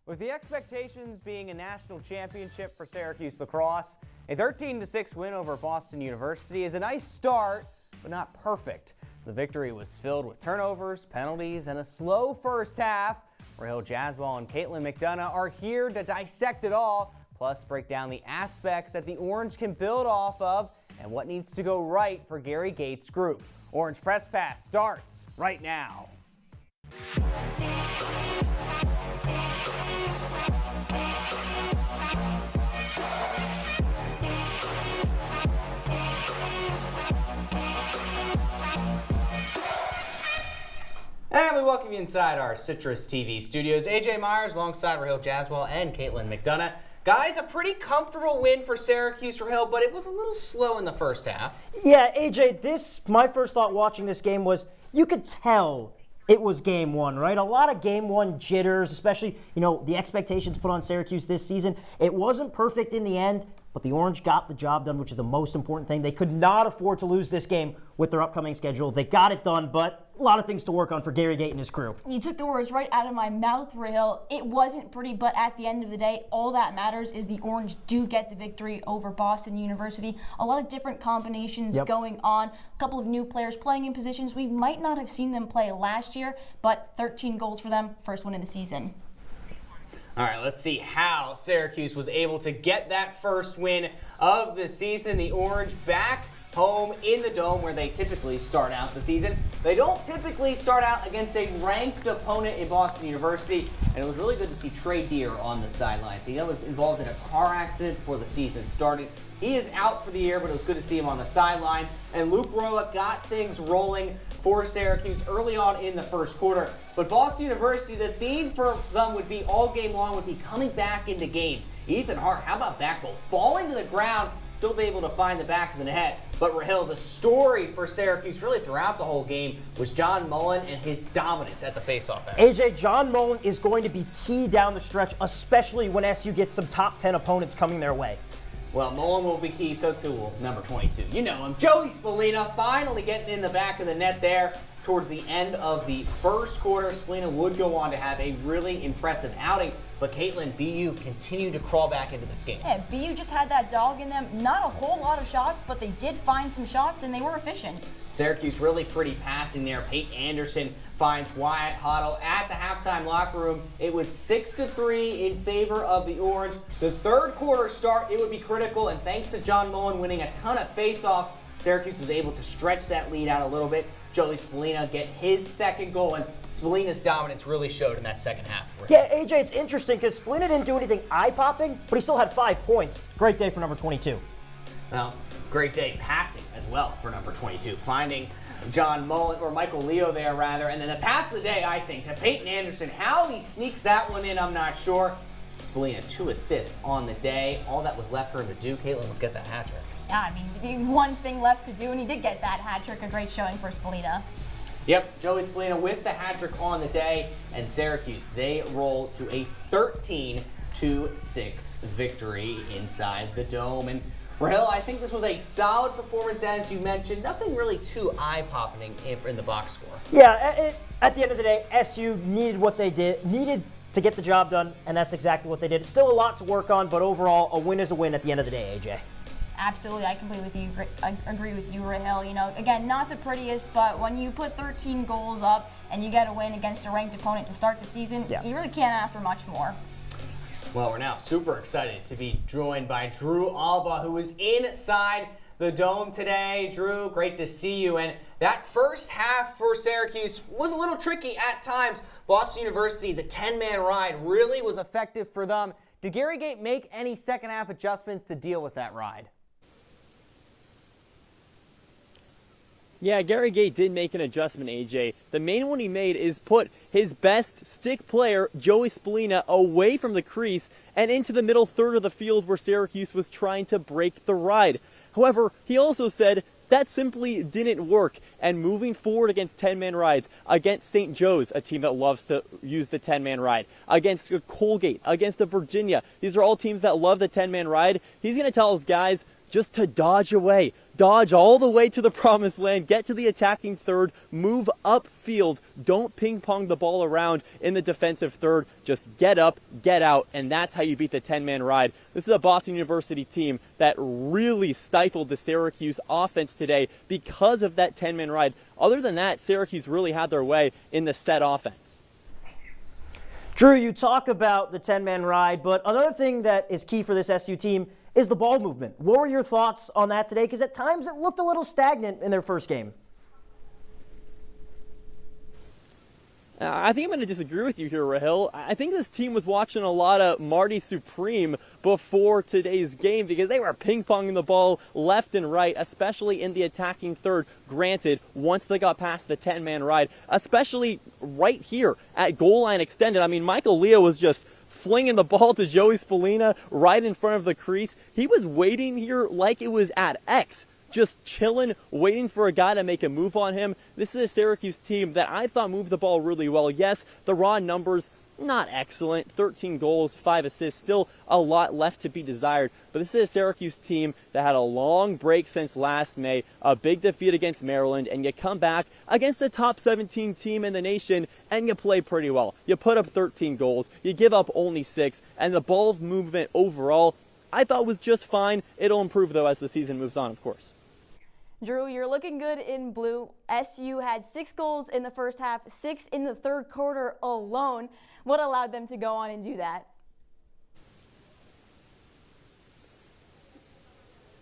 With the expectations being a national championship for Syracuse Lacrosse, a 13-6 win over Boston University is a nice start, but not perfect. The victory was filled with turnovers, penalties, and a slow first half. Rahill, Jaiswall, and McDonough are here to dissect it all, plus break down the aspects that the Orange can build off of and what needs to go right for Gary Gates' group. Orange Press Pass starts right now. And we welcome you inside our CitrusTV studios. AJ Myers alongside Rahill, Jaiswall, and McDonough. Guys, a pretty comfortable win for Syracuse, Rahill, but it was a little slow in the first half. Yeah, AJ, my first thought watching this game was you could tell it was game one, right? A lot of game one jitters, especially, the expectations put on Syracuse this season. It wasn't perfect in the end, but the Orange got the job done, which is the most important thing. They could not afford to lose this game with their upcoming schedule. They got it done, but a lot of things to work on for Gary Gate and his crew. You took the words right out of my mouth, Rahill. It wasn't pretty, but at the end of the day, all that matters is the Orange do get the victory over Boston University. A lot of different combinations going on. A couple of new players playing in positions we might not have seen them play last year, but 13 goals for them, first win of the season. All right, let's see how Syracuse was able to get that first win of the season. The Orange back home in the Dome where they typically start out the season. They don't typically start out against a ranked opponent in Boston University, and it was really good to see Trey Deer on the sidelines. He was involved in a car accident before the season started. He is out for the year, but it was good to see him on the sidelines. And Luke Roa got things rolling for Syracuse early on in the first quarter. But Boston University, the theme for them would be all game long, would be coming back into games. Ethan Hart, how about that goal? Falling to the ground, still be able to find the back of the net. But Rahill, the story for Syracuse really throughout the whole game was John Mullen and his dominance at the faceoff. AJ, John Mullen is going to be key down the stretch, especially when SU gets some top 10 opponents coming their way. Well, Mullen will be key, so too will number 22. You know him, Joey Spallina, finally getting in the back of the net there towards the end of the first quarter. Spallina would go on to have a really impressive outing, but Caitlin, BU continued to crawl back into this game. Yeah, BU just had that dog in them. Not a whole lot of shots, but they did find some shots, and they were efficient. Syracuse really pretty passing there. Peyton Anderson finds Wyatt Huddle at the halftime locker room. It was 6-3 in favor of the Orange. The third quarter start, it would be critical, and thanks to John Mullen winning a ton of faceoffs, Syracuse was able to stretch that lead out a little bit. Joey Spallina get his second goal, and Spallina's dominance really showed in that second half. Yeah, AJ, it's interesting because Spallina didn't do anything eye-popping, but he still had 5 points. Great day for number 22. Well, great day passing as well for number 22, finding John Mullen, or Michael Leo there rather, and then the pass of the day, I think, to Peyton Anderson. How he sneaks that one in, I'm not sure. Spallina, 2 assists on the day. All that was left for him to do, Caitlin, was get that hat trick. Yeah, I mean, the one thing left to do, and he did get that hat trick. A great showing for Spallina. Yep, Joey Spallina with the hat trick on the day, and Syracuse, they roll to a 13-6 victory inside the Dome. And Rahill, I think this was a solid performance, as you mentioned. Nothing really too eye-popping in the box score. Yeah, at the end of the day, SU needed what they did, needed to get the job done, and that's exactly what they did. It's still a lot to work on, but overall, a win is a win at the end of the day, AJ. Absolutely, I completely agree with you, Rahill. Again, not the prettiest, but when you put 13 goals up and you get a win against a ranked opponent to start the season, you really can't ask for much more. Well, we're now super excited to be joined by Drew Albaugh, who is inside the Dome today. Drew, great to see you. And that first half for Syracuse was a little tricky at times. Boston University, the 10-man ride, really was effective for them. Did Gary Gate make any second half adjustments to deal with that ride? Yeah, Gary Gate did make an adjustment, AJ. The main one he made is put his best stick player, Joey Spallina, away from the crease and into the middle third of the field where Syracuse was trying to break the ride. However, he also said that simply didn't work, and moving forward against 10-man rides, against St. Joe's, a team that loves to use the 10-man ride, against Colgate, against the Virginia, these are all teams that love the 10-man ride. He's going to tell his guys just to dodge away. dodge all the way to the promised land, get to the attacking third, move upfield. Don't ping pong the ball around in the defensive third. Just get up, get out, and that's how you beat the 10-man ride. This is a Boston University team that really stifled the Syracuse offense today because of that 10-man ride. Other than that, Syracuse really had their way in the set offense. Drew, you talk about the 10-man ride, but another thing that is key for this SU team is the ball movement. What were your thoughts on that today? Because at times it looked a little stagnant in their first game. I think I'm going to disagree with you here, Rahill. I think this team was watching a lot of Marty Supreme before today's game because they were ping-ponging the ball left and right, especially in the attacking third. Granted, once they got past the 10-man ride, especially right here at goal line extended. I mean, Michael Leo was just flinging the ball to Joey Spallina right in front of the crease. He was waiting here like it was at X. Just chilling, waiting for a guy to make a move on him. This is a Syracuse team that I thought moved the ball really well. Yes, the raw numbers, not excellent. 13 goals, 5 assists, still a lot left to be desired. But this is a Syracuse team that had a long break since last May, a big defeat against Maryland, and you come back against a top 17 team in the nation, and you play pretty well. You put up 13 goals, you give up only 6, and the ball movement overall, I thought was just fine. It'll improve, though, as the season moves on, of course. Drew, you're looking good in blue. SU had 6 goals in the first half, 6 in the third quarter alone. What allowed them to go on and do that?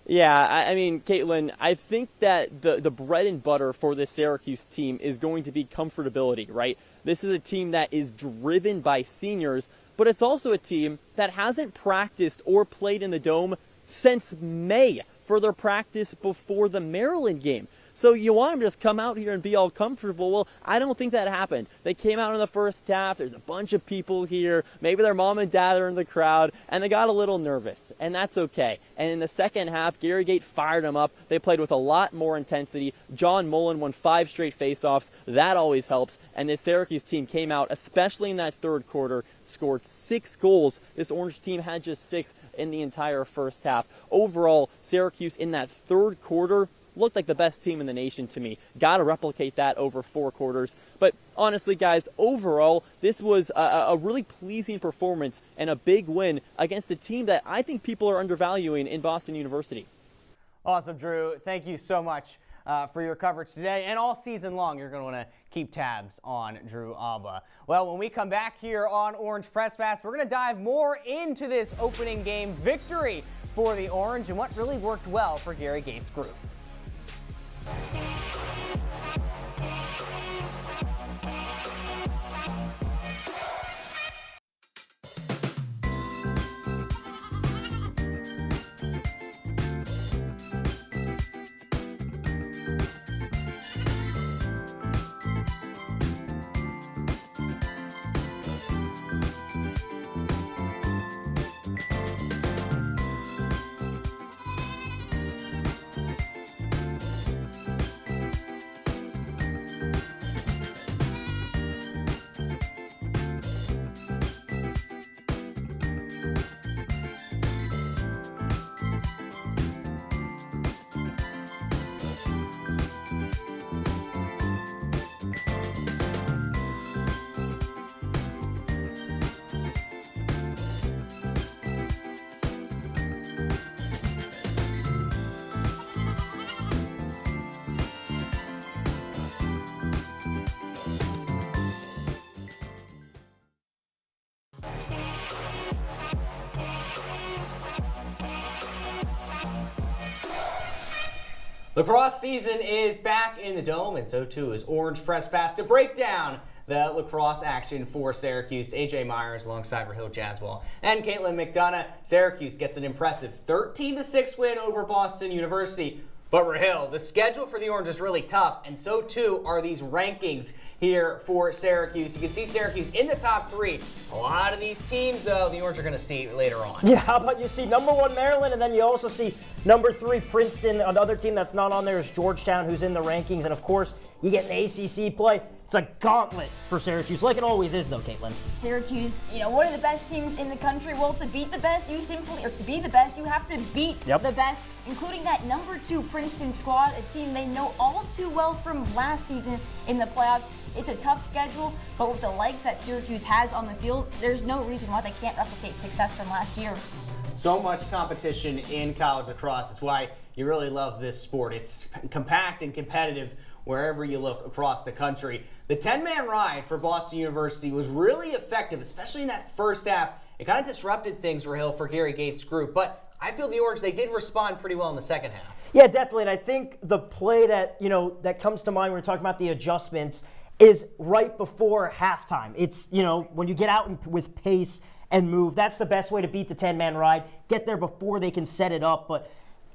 Yeah, I mean, Caitlin, I think that the bread and butter for this Syracuse team is going to be comfortability, right? This is a team that is driven by seniors, but it's also a team that hasn't practiced or played in the Dome since May for their practice before the Maryland game. So you want them to just come out here and be all comfortable. Well, I don't think that happened. They came out in the first half. There's a bunch of people here. Maybe their mom and dad are in the crowd, and they got a little nervous, and that's okay. And in the second half, Gary Gait fired them up. They played with a lot more intensity. John Mullen won 5 straight faceoffs. That always helps. And this Syracuse team came out, especially in that third quarter, scored 6 goals. This Orange team had just 6 in the entire first half. Overall, Syracuse in that third quarter looked like the best team in the nation to me. Got to replicate that over 4 quarters. But honestly, guys, overall, this was a really pleasing performance and a big win against a team that I think people are undervaluing in Boston University. Awesome, Drew. Thank you so much for your coverage today. And all season long, you're going to want to keep tabs on Drew Albaugh. Well, when we come back here on Orange Press Pass, we're going to dive more into this opening game victory for the Orange and what really worked well for Gary Gait's group. Lacrosse season is back in the Dome, and so too is Orange Press Pass to break down the lacrosse action for Syracuse. AJ Myers alongside Rahill, Jaiswall, and Caitlin McDonough. Syracuse gets an impressive 13-6 win over Boston University. But Rahill, the schedule for the Orange is really tough, and so too are these rankings here for Syracuse. You can see Syracuse in the top 3. A lot of these teams, though, the Orange are going to see later on. Yeah, how about you see number 1 Maryland, and then you also see number 3 Princeton. Another team that's not on there is Georgetown, who's in the rankings, and of course, you get an ACC play. It's a gauntlet for Syracuse, like it always is, though, Caitlin. Syracuse, one of the best teams in the country. Well, to beat the best, to be the best, you have to beat the best, including that number 2 Princeton squad, a team they know all too well from last season in the playoffs. It's a tough schedule, but with the legs that Syracuse has on the field, there's no reason why they can't replicate success from last year. So much competition in college lacrosse. That's why you really love this sport. It's compact and competitive wherever you look across the country. The 10-man ride for Boston University was really effective, especially in that first half. It kind of disrupted things, Rahill, for Gary Gates' group, but I feel the Orange, they did respond pretty well in the second half. Yeah, definitely, and I think the play that, that comes to mind when we're talking about the adjustments is right before halftime. It's, when you get out with pace and move, that's the best way to beat the 10-man ride. Get there before they can set it up, but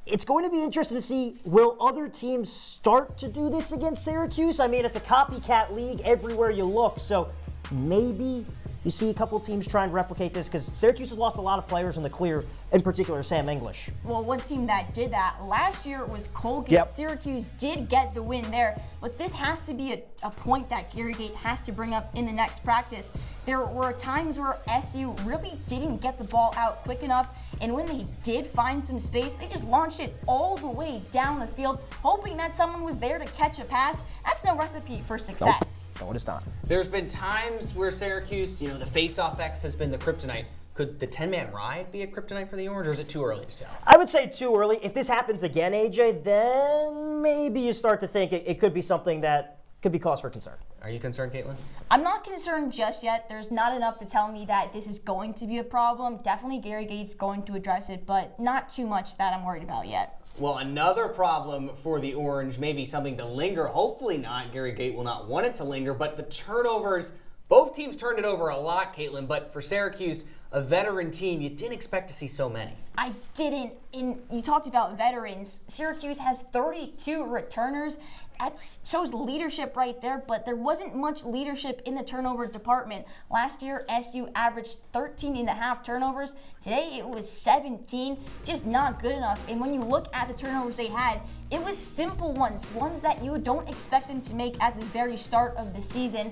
it's going to be interesting to see, will other teams start to do this against Syracuse? I mean, it's a copycat league everywhere you look, so maybe you see a couple teams try and replicate this, because Syracuse has lost a lot of players in the clear, in particular Sam English. Well, one team that did that last year was Colgate. Yep. Syracuse did get the win there, but this has to be a point that Gary Gate has to bring up in the next practice. There were times where SU really didn't get the ball out quick enough, and when they did find some space, they just launched it all the way down the field, hoping that someone was there to catch a pass. That's no recipe for success. No, it's not. There's been times where Syracuse, the face-off X has been the kryptonite. Could the 10-man ride be a kryptonite for the Orange, or is it too early to tell? I would say too early. If this happens again, AJ, then maybe you start to think it could be something that could be cause for concern. Are you concerned, Caitlin? I'm not concerned just yet. There's not enough to tell me that this is going to be a problem. Definitely Gary Gates going to address it, but not too much that I'm worried about yet. Well, another problem for the Orange, maybe something to linger. Hopefully not. Gary Gate will not want it to linger, but the turnovers, both teams turned it over a lot, Caitlin, but for Syracuse, a veteran team, you didn't expect to see so many. I didn't. You talked about veterans. Syracuse has 32 returners. That shows leadership right there, but there wasn't much leadership in the turnover department. Last year, SU averaged 13.5 turnovers. Today, it was 17, just not good enough. And when you look at the turnovers they had, it was simple ones that you don't expect them to make at the very start of the season.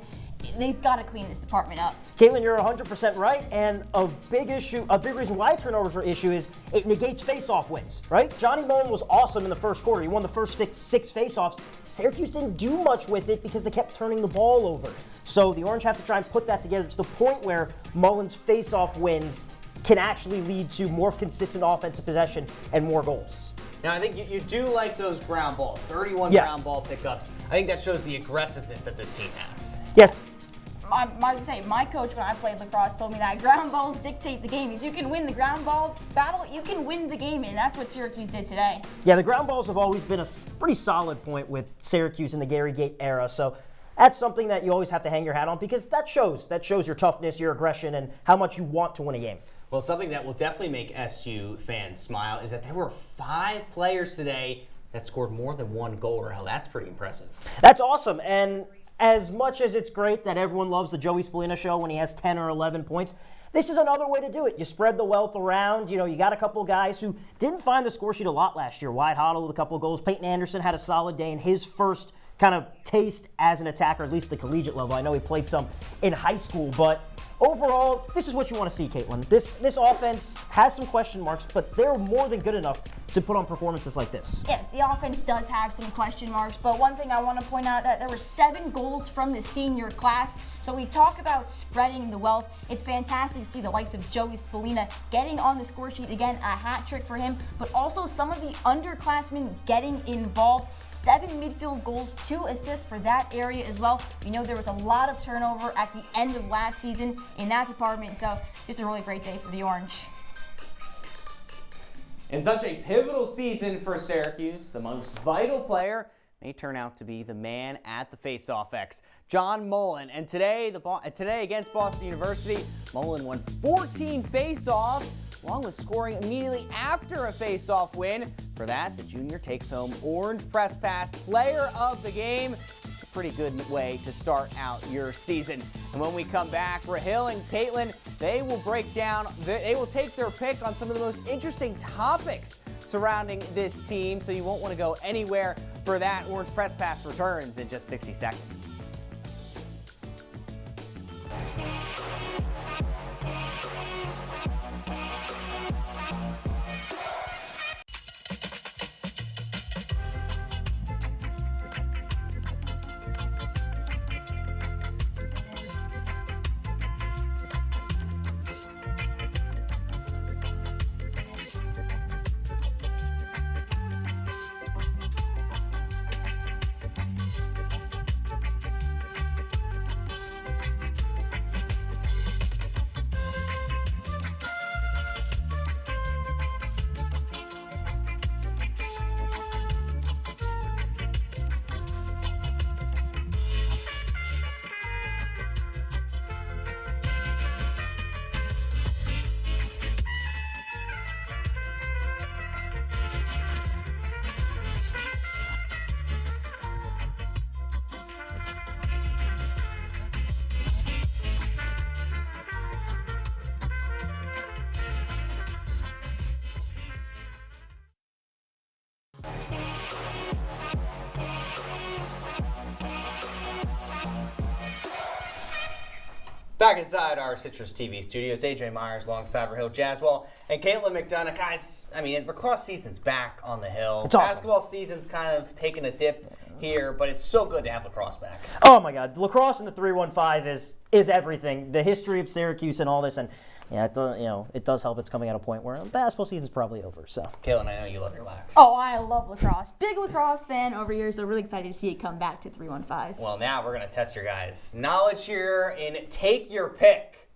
They've got to clean this department up. Caitlin, you're 100% right, and a big reason why turnovers are an issue is it negates face-off wins, right? Johnny Mullen was awesome in the first quarter. He won the first 6 face-offs. Syracuse didn't do much with it because they kept turning the ball over. So the Orange have to try and put that together to the point where Mullen's face-off wins can actually lead to more consistent offensive possession and more goals. Now, I think you do like those ground balls, 31 ground ball pickups. I think that shows the aggressiveness that this team has. Yes. My coach when I played lacrosse told me that ground balls dictate the game. If you can win the ground ball battle, you can win the game, and that's what Syracuse did today. Yeah, the ground balls have always been a pretty solid point with Syracuse in the Gary Gate era, so that's something that you always have to hang your hat on because that shows your toughness, your aggression, and how much you want to win a game. Well, something that will definitely make SU fans smile is that there were 5 players today that scored more than 1 goal. Rahill, that's pretty impressive. That's awesome, and as much as it's great that everyone loves the Joey Spallina show when he has 10 or 11 points, this is another way to do it. You spread the wealth around. You got a couple guys who didn't find the score sheet a lot last year. Wyatt Hoddle with a couple of goals. Peyton Anderson had a solid day in his first kind of taste as an attacker, at least the collegiate level. I know he played some in high school, but overall, this is what you want to see, Caitlin. This offense has some question marks, but they're more than good enough to put on performances like this. Yes, the offense does have some question marks, but one thing I want to point out that there were 7 goals from the senior class. So we talk about spreading the wealth. It's fantastic to see the likes of Joey Spallina getting on the score sheet again, a hat trick for him, but also some of the underclassmen getting involved. 7 midfield goals, 2 assists for that area as well. We know there was a lot of turnover at the end of last season in that department, so just a really great day for the Orange. In such a pivotal season for Syracuse, the most vital player may turn out to be the man at the face-off X, John Mullen. And today against Boston University, Mullen won 14 face-offs, along with scoring immediately after a face-off win. For that, the junior takes home Orange Press Pass Player of the Game. It's a pretty good way to start out your season. And when we come back, Rahill and Caitlin, they will take their pick on some of the most interesting topics surrounding this team, so you won't want to go anywhere for that. Orange Press Pass returns in just 60 seconds. Back inside our Citrus TV studios, AJ Myers alongside Rahill, Jaiswall, and Caitlin McDonough. Guys, I mean, lacrosse season's back on the hill. It's awesome. Basketball season's kind of taking a dip here, but it's so good to have lacrosse back. Oh my God, lacrosse in the 315 is everything. The history of Syracuse and all this, and yeah, it does help. It's coming at a point where basketball season's probably over. So, Caitlin, I know you love your lax. Oh, I love lacrosse. Big lacrosse fan over here, so really excited to see it come back to 315. Well, now we're going to test your guys' knowledge here in Take Your Pick.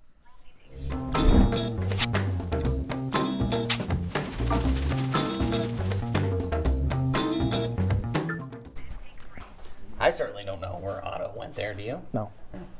I certainly don't know where Otto went there, do you? no.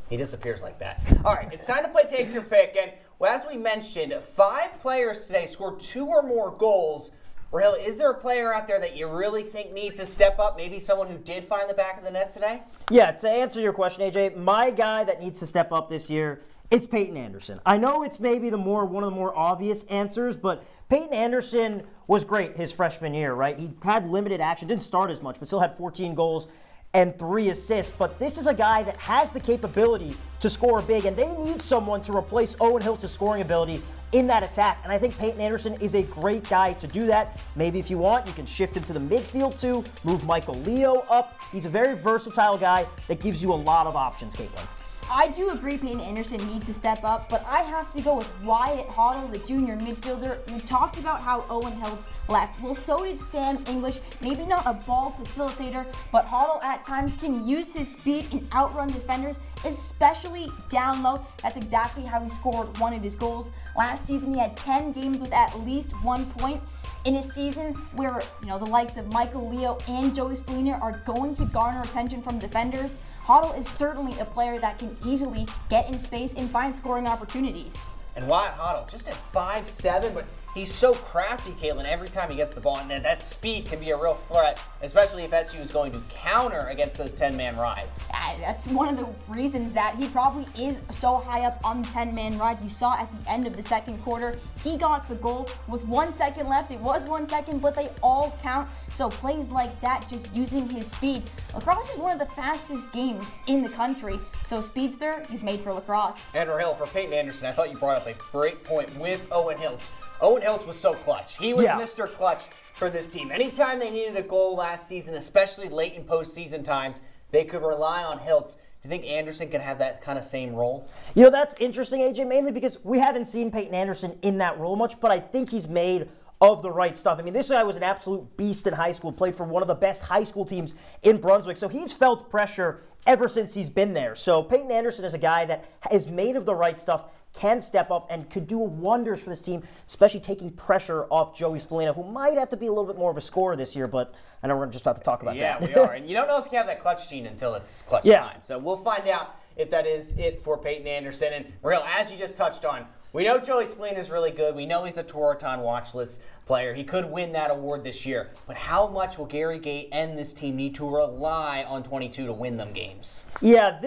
He disappears like that. All right, it's time to play Take Your Pick. And well, as we mentioned, 5 players today scored 2 or more goals. Rahill, is there a player out there that you really think needs to step up? Maybe someone who did find the back of the net today? Yeah, to answer your question, AJ, my guy that needs to step up this year, it's Peyton Anderson. I know it's maybe one of the more obvious answers, but Peyton Anderson was great his freshman year, right? He had limited action, didn't start as much, but still had 14 goals and 3 assists. But this is a guy that has the capability to score big, and they need someone to replace Owen Hiltz's scoring ability in that attack. And I think Peyton Anderson is a great guy to do that. Maybe if you want, you can shift him to the midfield too, move Michael Leo up. He's a very versatile guy that gives you a lot of options, Caitlin. I do agree Peyton Anderson needs to step up, but I have to go with Wyatt Hoddle, the junior midfielder. We talked about how Owen Hiltz left. Well, so did Sam English. Maybe not a ball facilitator, but Hoddle at times can use his speed and outrun defenders, especially down low. That's exactly how he scored one of his goals. Last season, he had 10 games with at least 1 point. In a season where, the likes of Michael Leo and Joey Spallina are going to garner attention from defenders, Hoddle is certainly a player that can easily get in space and find scoring opportunities. And Wyatt Hoddle, just at 5'7", but he's so crafty, Caitlin, every time he gets the ball. And that speed can be a real threat, especially if SU is going to counter against those 10-man rides. That's one of the reasons that he probably is so high up on the 10-man ride. You saw at the end of the second quarter, he got the goal with 1 second left. It was 1 second, but they all count. So plays like that, just using his speed. Lacrosse is one of the fastest games in the country. So Speedster, he's made for lacrosse. And Rahill, for Peyton Anderson, I thought you brought up a great point with Owen Hiltz. Owen Hiltz was so clutch. He was Mr. Clutch for this team. Anytime they needed a goal last season, especially late in postseason times, they could rely on Hiltz. Do you think Anderson can have that kind of same role? That's interesting, AJ, mainly because we haven't seen Peyton Anderson in that role much, but I think he's made of the right stuff. I mean, this guy was an absolute beast in high school, played for one of the best high school teams in Brunswick, so he's felt pressure ever since he's been there. So Peyton Anderson is a guy that is made of the right stuff, can step up, and could do wonders for this team, especially taking pressure off Joey Spallina, who might have to be a little bit more of a scorer this year, but I know we're just about to talk about that. Yeah, we are. And you don't know if you have that clutch gene until it's clutch time. So we'll find out if that is it for Peyton Anderson. And Rahill, as you just touched on, we know Joey Spallina is really good. We know he's a Tewaaraton watch list player. He could win that award this year. But how much will Gary Gait and this team need to rely on 22 to win them games? Yeah,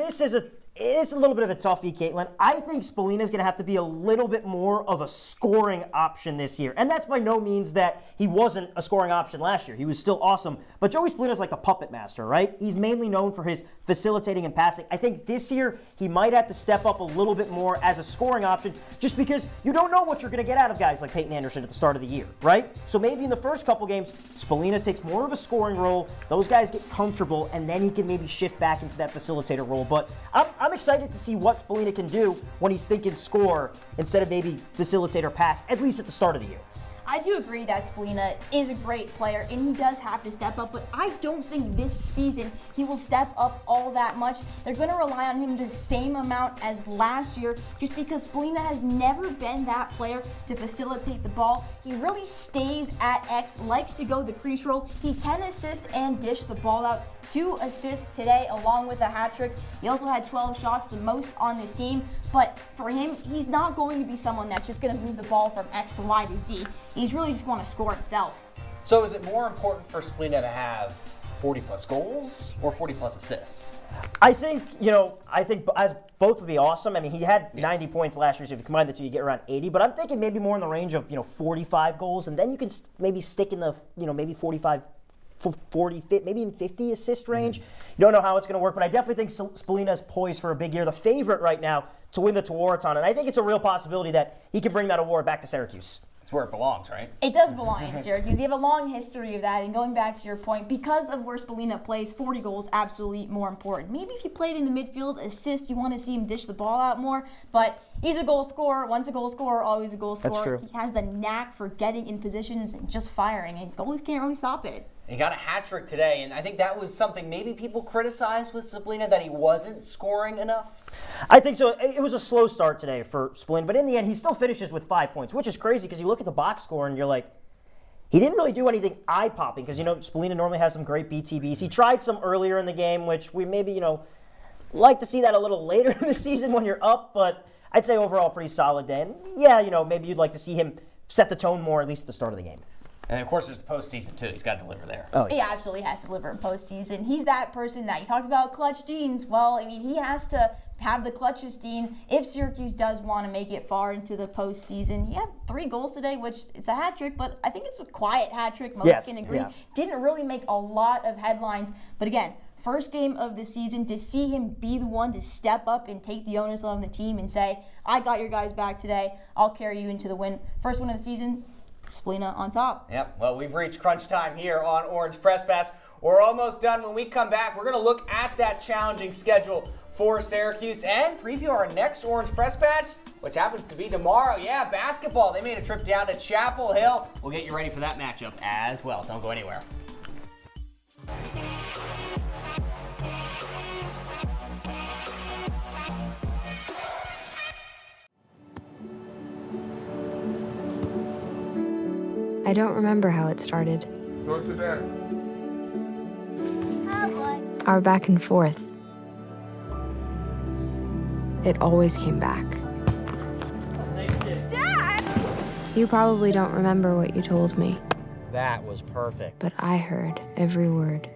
it's a little bit of a toughie, Caitlin. I think Spallina is going to have to be a little bit more of a scoring option this year. And that's by no means that he wasn't a scoring option last year. He was still awesome. But Joey Spallina is like the puppet master, right? He's mainly known for his facilitating and passing. I think this year he might have to step up a little bit more as a scoring option just because you don't know what you're going to get out of guys like Peyton Anderson at the start of the year, right? So maybe in the first couple games, Spallina takes more of a scoring role. Those guys get comfortable, and then he can maybe shift back into that facilitator role. But I'm excited to see what Spallina can do when he's thinking score instead of maybe facilitator pass, at least at the start of the year. I do agree that Spallina is a great player and he does have to step up, but I don't think this season he will step up all that much. They're going to rely on him the same amount as last year just because Spallina has never been that player to facilitate the ball. He really stays at X, likes to go the crease roll. He can assist and dish the ball out. 2 assists today along with a hat trick. He also had 12 shots, the most on the team. But for him, he's not going to be someone that's just going to move the ball from X to Y to Z. He's really just going to score himself. So is it more important for Spallina to have 40-plus goals or 40-plus assists? I think as both would be awesome. I mean, he had 90 points last year, so if you combine the two, you get around 80. But I'm thinking maybe more in the range of 45 goals, and then you can maybe stick in the maybe 45, 40, maybe even 50 assist range. You don't know how it's going to work, but I definitely think Spallina is poised for a big year. The favorite right now to win the Tewaaraton, and I think it's a real possibility that he can bring that award back to Syracuse. That's where it belongs, right? It does belong in Syracuse. We have a long history of that, and going back to your point, because of where Spallina plays, 40 goals absolutely more important. Maybe if he played in the midfield, assist, you want to see him dish the ball out more, but he's a goal scorer. Once a goal scorer, always a goal scorer. That's true. He has the knack for getting in positions and just firing, and goalies can't really stop it. He got a hat trick today, and I think that was something maybe people criticized with Spallina, that he wasn't scoring enough. I think so. It was a slow start today for Spallina, but in the end, he still finishes with 5 points, which is crazy because you look at the box score and you're like, he didn't really do anything eye-popping because, Spallina normally has some great BTBs. He tried some earlier in the game, which we maybe, like to see that a little later in the season when you're up, but I'd say overall pretty solid day. And yeah, maybe you'd like to see him set the tone more, at least at the start of the game. And of course, there's the postseason too. He's got to deliver there. Oh, yeah. He absolutely has to deliver in postseason. He's that person that you talked about clutch genes. Well, he has to have the clutches gene if Syracuse does want to make it far into the postseason. He had 3 goals today, which it's a hat trick, but I think it's a quiet hat trick. Most can agree. Yeah. Didn't really make a lot of headlines, but again, first game of the season, to see him be the one to step up and take the onus on the team and say, I got your guys back today. I'll carry you into the win. First win of the season. Spallina on top. Yep, well, we've reached crunch time here on Orange Press Pass. We're almost done. When we come back, we're going to look at that challenging schedule for Syracuse and preview our next Orange Press Pass, which happens to be tomorrow. Yeah, basketball. They made a trip down to Chapel Hill. We'll get you ready for that matchup as well. Don't go anywhere. I don't remember how it started. Go to that. Our back and forth. It always came back. Dad! You probably don't remember what you told me, That was perfect. but I heard every word.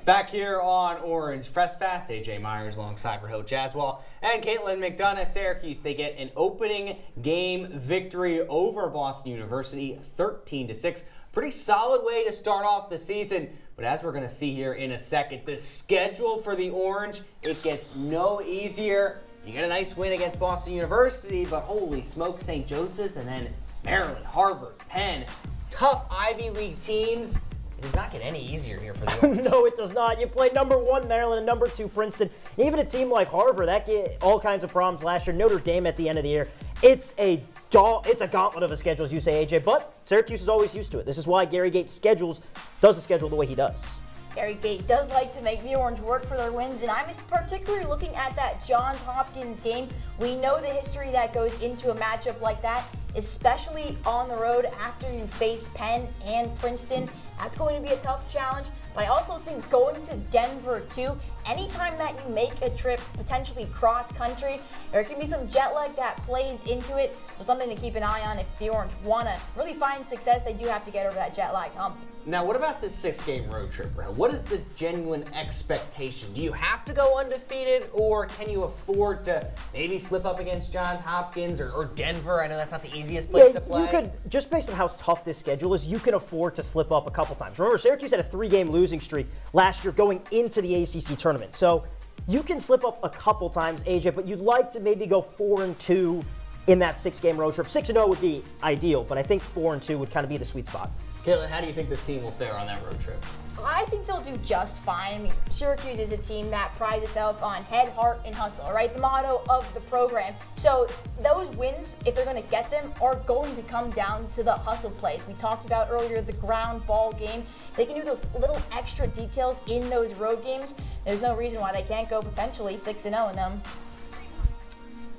Back here on Orange Press Pass, AJ Myers alongside Rahill, Jaiswall, and Caitlin McDonough. Syracuse, they get an opening game victory over Boston University, 13-6. Pretty solid way to start off the season. But as we're going to see here in a second, the schedule for the Orange, it gets no easier. You get a nice win against Boston University, but holy smoke, St. Joseph's, and then Maryland, Harvard, Penn, tough Ivy League teams. It does not get any easier here for the Orange. No, it does not. You played number 1 Maryland and number 2 Princeton. And even a team like Harvard, that get all kinds of problems last year. Notre Dame at the end of the year. It's a gauntlet of a schedule, as you say, AJ, but Syracuse is always used to it. This is why Gary Gates does the schedule the way he does. Gary Gate does like to make the Orange work for their wins, and I'm particularly looking at that Johns Hopkins game. We know the history that goes into a matchup like that, especially on the road after you face Penn and Princeton. That's going to be a tough challenge, but I also think going to Denver too, anytime that you make a trip, potentially cross country, there can be some jet lag that plays into it. So something to keep an eye on if the Orange want to really find success, they do have to get over that jet lag hump. Now, what about this 6-game road trip, Rahill? What is the genuine expectation? Do you have to go undefeated, or can you afford to maybe slip up against Johns Hopkins or Denver? I know that's not the easiest place to play. You could, just based on how tough this schedule is, you can afford to slip up a couple times. Remember, Syracuse had a 3-game losing streak last year going into the ACC tournament. So you can slip up a couple times, AJ, but you'd like to maybe go 4-2 in that 6-game road trip. 6-0 would be ideal, but I think 4-2 would kind of be the sweet spot. Caitlin, how do you think this team will fare on that road trip? I think they'll do just fine. I mean, Syracuse is a team that prides itself on head, heart, and hustle, right? The motto of the program. So those wins, if they're going to get them, are going to come down to the hustle plays. We talked about earlier the ground ball game. They can do those little extra details in those road games. There's no reason why they can't go potentially 6-0 in them.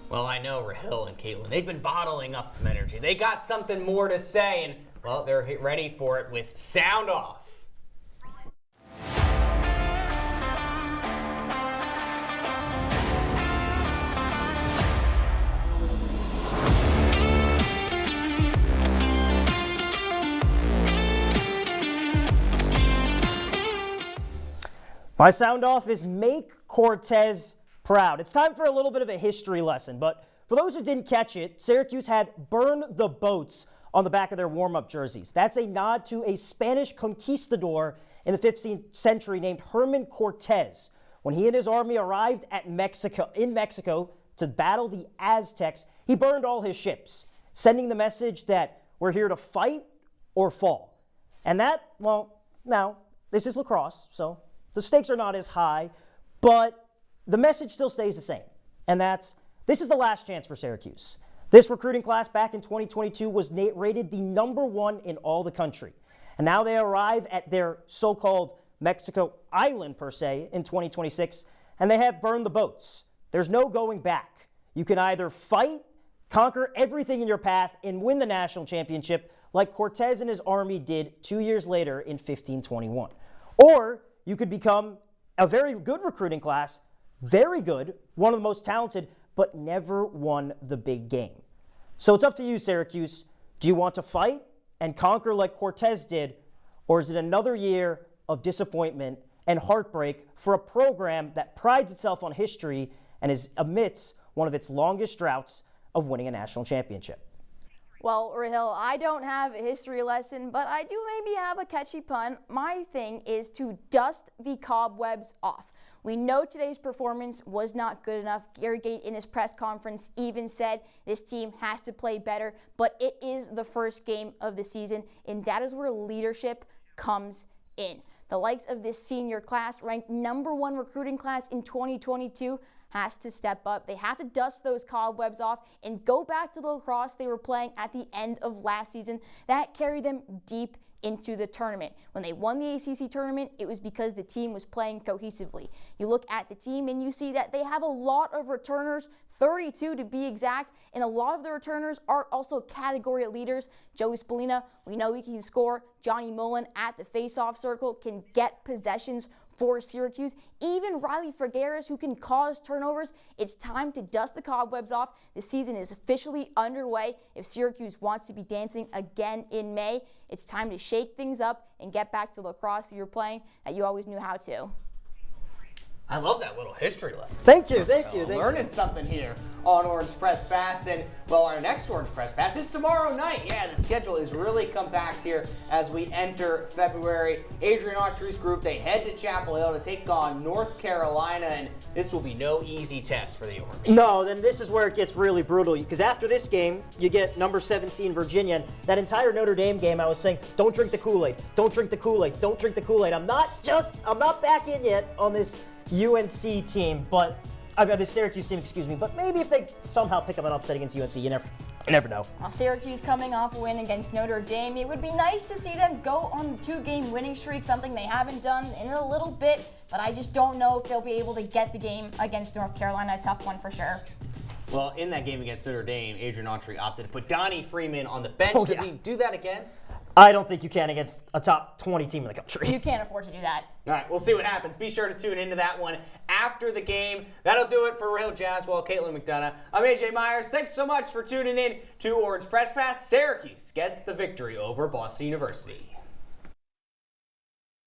Well, I know Rahill and Caitlin, they've been bottling up some energy. They got something more to say, and, well, they're ready for it with Sound Off. My sound off is make Cortez proud. It's time for a little bit of a history lesson, but for those who didn't catch it, Syracuse had burn the boats on the back of their warm-up jerseys. That's a nod to a Spanish conquistador in the 15th century named Herman Cortez. When he and his army arrived in Mexico to battle the Aztecs, he burned all his ships, sending the message that we're here to fight or fall. And that, well, now, this is lacrosse, so the stakes are not as high, but the message still stays the same. And that's, this is the last chance for Syracuse. This recruiting class back in 2022 was rated the #1 in all the country. And now they arrive at their so-called Mexico Island, per se, in 2026, and they have burned the boats. There's no going back. You can either fight, conquer everything in your path, and win the national championship like Cortez and his army did 2 years later in 1521. Or you could become a very good recruiting class, very good, one of the most talented, but never won the big game. So it's up to you, Syracuse. Do you want to fight and conquer like Cortez did, or is it another year of disappointment and heartbreak for a program that prides itself on history and is amidst one of its longest droughts of winning a national championship? Well, Rahill, I don't have a history lesson, but I do maybe have a catchy pun. My thing is to dust the cobwebs off. We know today's performance was not good enough. Gary Gait in his press conference even said this team has to play better, but it is the first game of the season, and that is where leadership comes in. The likes of this senior class, ranked #1 recruiting class in 2022, has to step up. They have to dust those cobwebs off and go back to the lacrosse they were playing at the end of last season. That carried them deep into the tournament. When they won the ACC tournament, it was because the team was playing cohesively. You look at the team and you see that they have a lot of returners, 32 to be exact, and a lot of the returners are also category leaders. Joey Spallina, we know he can score. Johnny Mullen at the face-off circle can get possessions for Syracuse. Even Riley Figueres, who can cause turnovers. It's time to dust the cobwebs off. The season is officially underway. If Syracuse wants to be dancing again in May, it's time to shake things up and get back to lacrosse you're playing that you always knew how to. I love that little history lesson. Thank you. Learning something here on Orange Press Pass. And, well, our next Orange Press Pass is tomorrow night. Yeah, the schedule is really compact here as we enter February. Adrian Autry's group, they head to Chapel Hill to take on North Carolina, and this will be no easy test for the Orange. No, then this is where it gets really brutal, because after this game, you get number 17 Virginia. And that entire Notre Dame game, I was saying, don't drink the Kool-Aid, don't drink the Kool-Aid, don't drink the Kool-Aid. I'm not back in yet on this UNC team, but the Syracuse team, excuse me. But maybe if they somehow pick up an upset against UNC, you never know. Now, Syracuse coming off a win against Notre Dame, it would be nice to see them go on a 2-game winning streak, something they haven't done in a little bit. But I just don't know if they'll be able to get the game against North Carolina. A tough one for sure. Well, in that game against Notre Dame, Adrian Autry opted to put Donnie Freeman on the bench. Does he do that again? I don't think you can against a top 20 team in the country. You can't afford to do that. All right, we'll see what happens. Be sure to tune into that one after the game. That'll do it for Rahill, Jaiswall, Caitlin McDonough. I'm AJ Myers. Thanks so much for tuning in to Orange Press Pass. Syracuse gets the victory over Boston University.